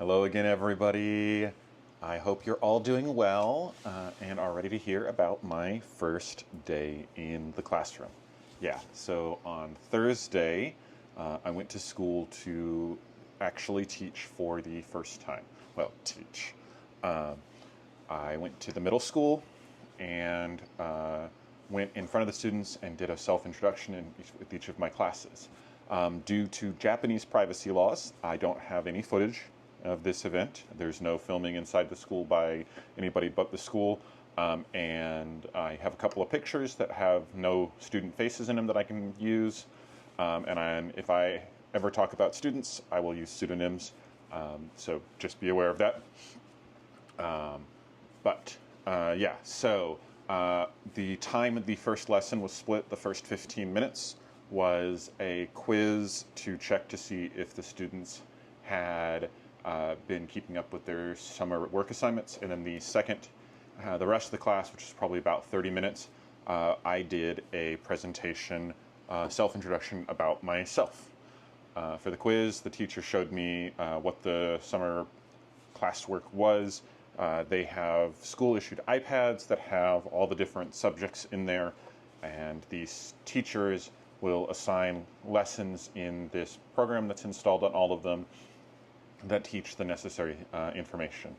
Hello again, everybody. I hope you're all doing well and are ready to hear about my first day in the classroom. Yeah, so on Thursday, I went to school to actually teach for the first time. Well, teach. I went to the middle school and went in front of the students and did a self-introduction with each of my classes. Due to Japanese privacy laws, I don't have any footage of this event. There's no filming inside the school by anybody but the school. And I have a couple of pictures that have no student faces in them that I can use. If I ever talk about students, I will use pseudonyms. So just be aware of that. The time of the first lesson was split. The first 15 minutes was a quiz to check to see if the students had been keeping up with their summer work assignments. And then the rest of the class, which is probably about 30 minutes, I did a presentation, self-introduction about myself. For the quiz, the teacher showed me what the summer classwork was. They have school-issued iPads that have all the different subjects in there, and these teachers will assign lessons in this program that's installed on all of them that teach the necessary information.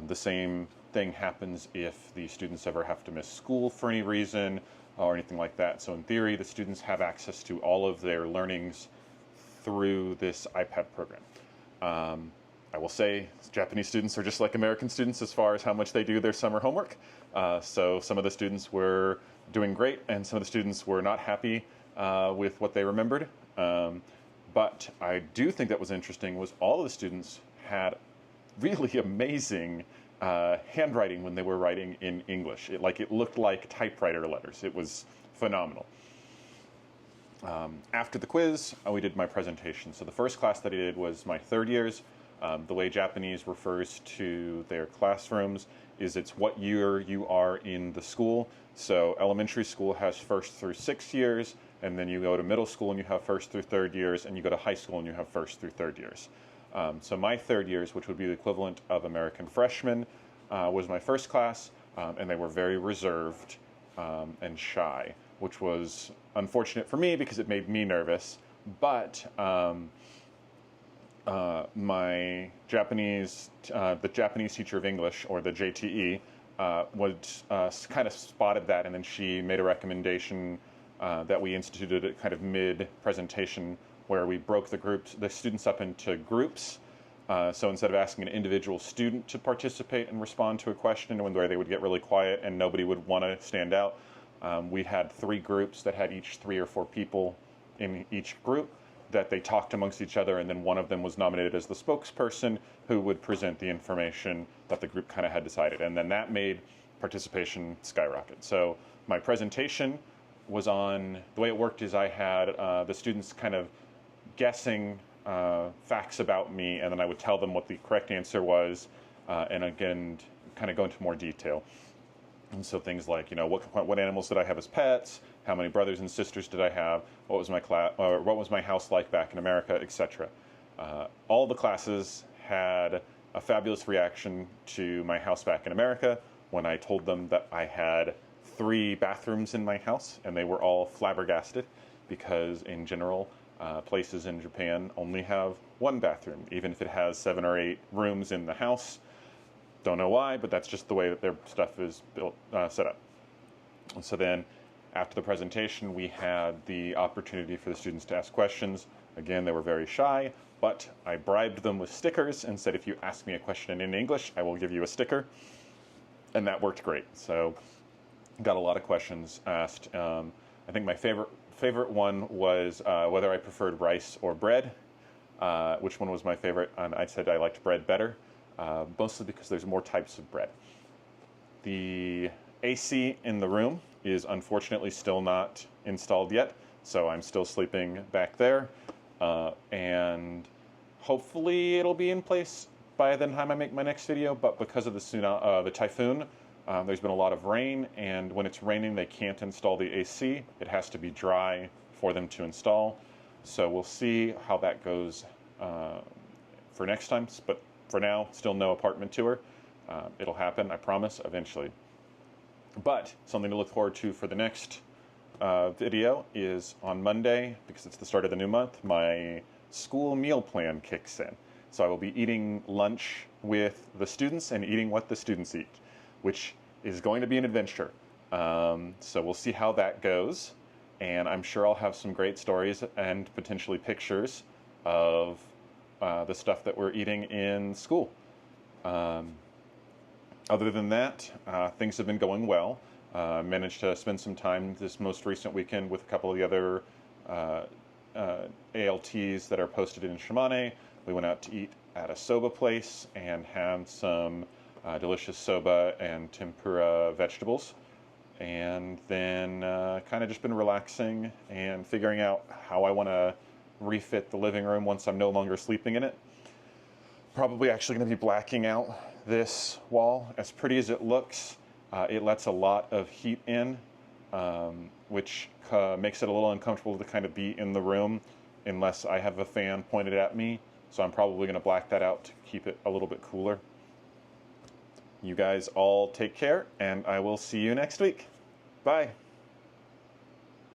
The same thing happens if the students ever have to miss school for any reason or anything like that. So in theory, the students have access to all of their learnings through this iPad program. I will say Japanese students are just like American students as far as how much they do their summer homework. So some of the students were doing great and some of the students were not happy with what they remembered. But I do think that was interesting was all of the students had really amazing handwriting when they were writing in English. It looked like typewriter letters. It was phenomenal. After the quiz, we did my presentation. So the first class that I did was my third years. The way Japanese refers to their classrooms is it's what year you are in the school. So elementary school has first through 6 years, and then you go to middle school and you have first through third years, and you go to high school and you have first through third years. So my third years, which would be the equivalent of American freshmen, was my first class, and they were very reserved and shy, which was unfortunate for me because it made me nervous. But the Japanese teacher of English, or the JTE, kind of spotted that, and then she made a recommendation that we instituted a kind of mid-presentation where we broke the students up into groups. So instead of asking an individual student to participate and respond to a question where they would get really quiet and nobody would want to stand out, we had 3 groups that had each 3 or 4 people in each group that they talked amongst each other, and then one of them was nominated as the spokesperson who would present the information that the group kind of had decided. And then that made participation skyrocket. So my presentation was on, the way it worked is I had the students kind of guessing facts about me, and then I would tell them what the correct answer was, and again, kind of go into more detail. And so things like, what animals did I have as pets? How many brothers and sisters did I have? What was my house like back in America, etc. All the classes had a fabulous reaction to my house back in America when I told them that I had 3 bathrooms in my house, and they were all flabbergasted because in general, places in Japan only have 1 bathroom, even if it has 7 or 8 rooms in the house. Don't know why, but that's just the way that their stuff is built, set up. And so then, after the presentation, we had the opportunity for the students to ask questions. Again, they were very shy, but I bribed them with stickers and said, if you ask me a question in English, I will give you a sticker. And that worked great. So, got a lot of questions asked. I think my favorite one was whether I preferred rice or bread. Which one was my favorite? And I said I liked bread better. Mostly because there's more types of bread. The AC in the room is unfortunately still not installed yet, so I'm still sleeping back there, and hopefully it'll be in place by the time I make my next video, but because of the typhoon, there's been a lot of rain, and when it's raining they can't install the AC. It has to be dry for them to install, so we'll see how that goes for next time, but for now, still no apartment tour. It'll happen, I promise, eventually. But something to look forward to for the next video is on Monday, because it's the start of the new month, my school meal plan kicks in. So I will be eating lunch with the students and eating what the students eat, which is going to be an adventure. So we'll see how that goes. And I'm sure I'll have some great stories and potentially pictures of the stuff that we're eating in school. Other than that, things have been going well. I managed to spend some time this most recent weekend with a couple of the other ALTs that are posted in Shimane. We went out to eat at a soba place and had some delicious soba and tempura vegetables. And then kind of just been relaxing and figuring out how I want to refit the living room once I'm no longer sleeping in it. Probably actually going to be blacking out this wall. As pretty as it looks, it lets a lot of heat in, which makes it a little uncomfortable to kind of be in the room unless I have a fan pointed at me. So I'm probably going to black that out to keep it a little bit cooler. You guys all take care, and I will see you next week. Bye.